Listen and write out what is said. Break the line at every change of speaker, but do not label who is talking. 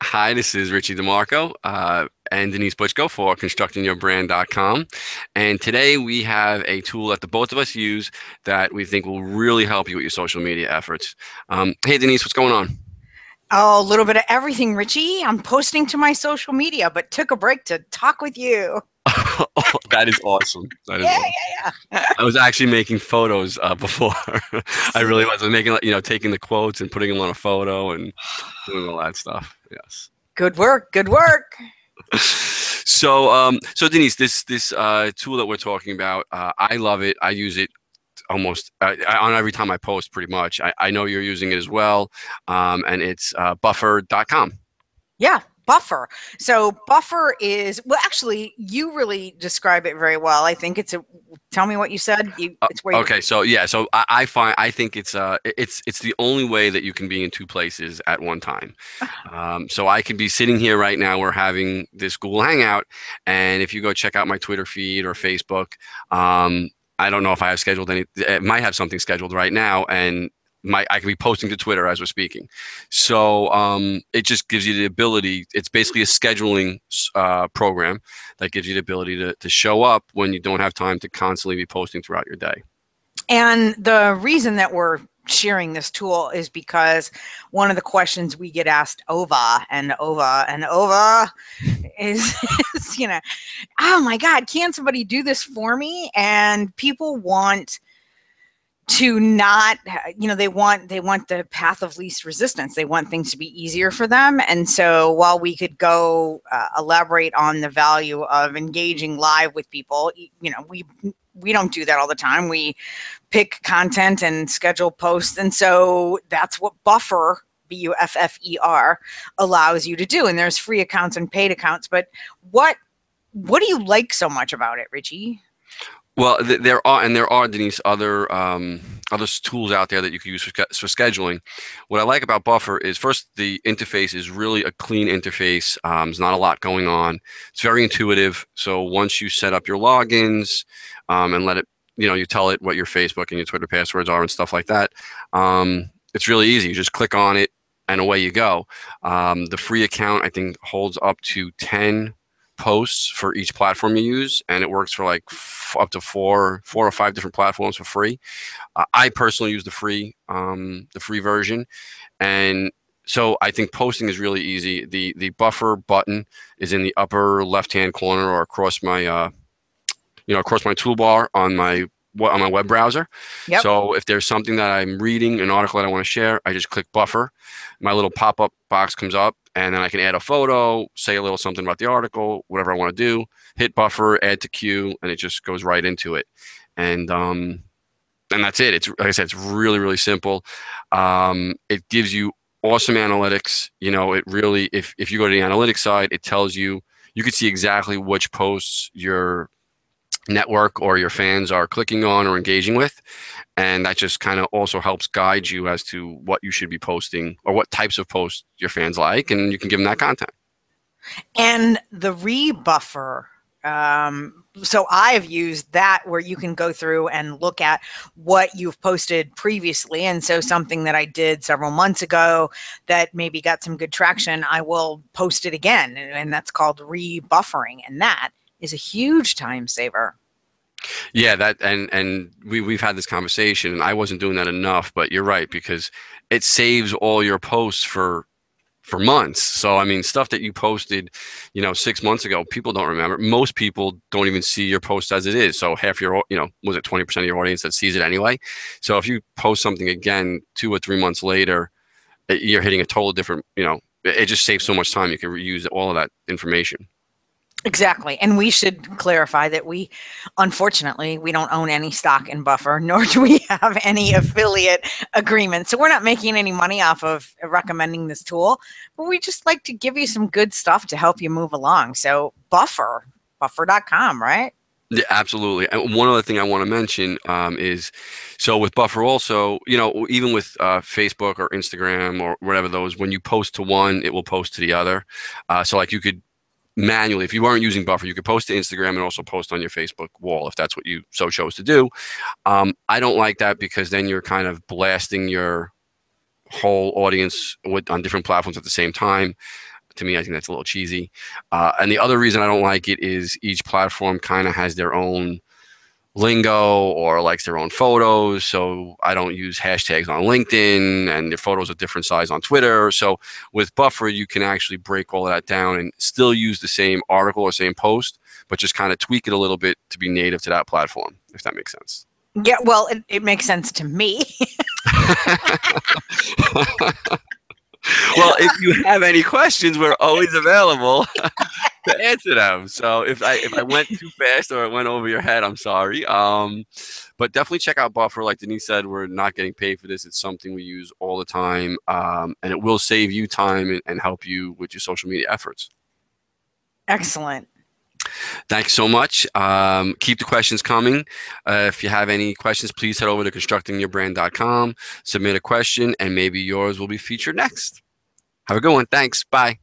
Hi, this is Richie DeMarco and Denise Butchko for ConstructingYourBrand.com. And today we have a tool that the both of us use that we think will really help you with your social media efforts. Hey, Denise, what's going on?
Oh, a little bit of everything, Richie. I'm posting to my social media, but took a break to talk with you.
Oh, that is awesome. That is
Yeah,
awesome.
yeah, yeah.
I was actually making photos before. I really
See,
was. I was making, taking the quotes and putting them on a photo and doing all that stuff. Yes.
good work, good work.
So Denise, this tool that we're talking about, I love it. I use it almost on every time I post, pretty much. I know you're using it as well, and it's Buffer.com.
Yeah, buffer. So buffer is, well, actually, you really describe it very well. I think tell me what you said. It's where you,
Okay, so yeah, so I think it's the only way that you can be in two places at one time. So I could be sitting here right now. We're having this Google Hangout, and if you go check out my Twitter feed or Facebook, I don't know if I have scheduled any. It might have something scheduled right now, and I could be posting to Twitter as we're speaking. So it just gives you the ability. It's basically a scheduling program that gives you the ability to show up when you don't have time to constantly be posting throughout your day.
and the reason that we're sharing this tool is because one of the questions we get asked over is, is, oh my God, can somebody do this for me? And people want to not, they want the path of least resistance. They want things to be easier for them. And so while we could go elaborate on the value of engaging live with people, we don't do that all the time. We pick content and schedule posts. And so that's what Buffer, Buffer, allows you to do. And there's free accounts and paid accounts. But what do you like so much about it, Richie?
Well, there are Denise other tools out there that you can use for scheduling. What I like about Buffer is first the interface is really a clean interface. There's not a lot going on. It's very intuitive. So once you set up your logins and let it, you tell it what your Facebook and your Twitter passwords are and stuff like that. It's really easy. You just click on it and away you go. The free account I think holds up to 10 posts for each platform you use, and it works for like up to four or five different platforms for free. I personally use the free version, and so I think posting is really easy. The buffer button is in the upper left hand corner or across my toolbar on my web browser.
Yep.
So if there's something that I'm reading, an article that I want to share, I just click buffer. My little pop-up box comes up, and then I can add a photo, say a little something about the article, whatever I want to do, hit buffer, add to queue, and it just goes right into it. And that's it. It's like I said, it's really, really simple. It gives you awesome analytics. It really, if you go to the analytics side, it tells you you can see exactly which posts your network or your fans are clicking on or engaging with. And that just kind of also helps guide you as to what you should be posting or what types of posts your fans like, and you can give them that content.
And the rebuffer. So I've used that where you can go through and look at what you've posted previously. And so something that I did several months ago that maybe got some good traction, I will post it again. And that's called rebuffering. And that is a huge time saver.
Yeah, that and we've had this conversation, and I wasn't doing that enough, but you're right because it saves all your posts for months. So I mean, stuff that you posted, 6 months ago, people don't remember. Most people don't even see your post as it is. So half your, was it 20% of your audience that sees it anyway? So if you post something again 2 or 3 months later, you're hitting a total different, it just saves so much time. You can reuse all of that information.
Exactly. And we should clarify that unfortunately, we don't own any stock in Buffer, nor do we have any affiliate agreement. So we're not making any money off of recommending this tool, but we just like to give you some good stuff to help you move along. So buffer.com, right?
Yeah, absolutely. And one other thing I want to mention is, so with Buffer also, even with Facebook or Instagram or whatever those, when you post to one, it will post to the other. So like you could manually, if you weren't using Buffer, you could post to Instagram and also post on your Facebook wall if that's what you so chose to do. I don't like that because then you're kind of blasting your whole audience on different platforms at the same time. To me, I think that's a little cheesy. And the other reason I don't like it is each platform kind of has their own lingo or likes their own photos. So I don't use hashtags on LinkedIn, and their photos are different size on Twitter. So with Buffer, you can actually break all of that down and still use the same article or same post, but just kind of tweak it a little bit to be native to that platform, if that makes sense.
Yeah, well, it makes sense to me.
Well, if you have any questions, we're always available to answer them. So if I went too fast or it went over your head, I'm sorry. But definitely check out Buffer. Like Denise said, we're not getting paid for this. It's something we use all the time, and it will save you time and help you with your social media efforts.
Excellent.
Thanks so much. Keep the questions coming. If you have any questions, please head over to constructingyourbrand.com, submit a question, and maybe yours will be featured next. Have a good one. Thanks. Bye.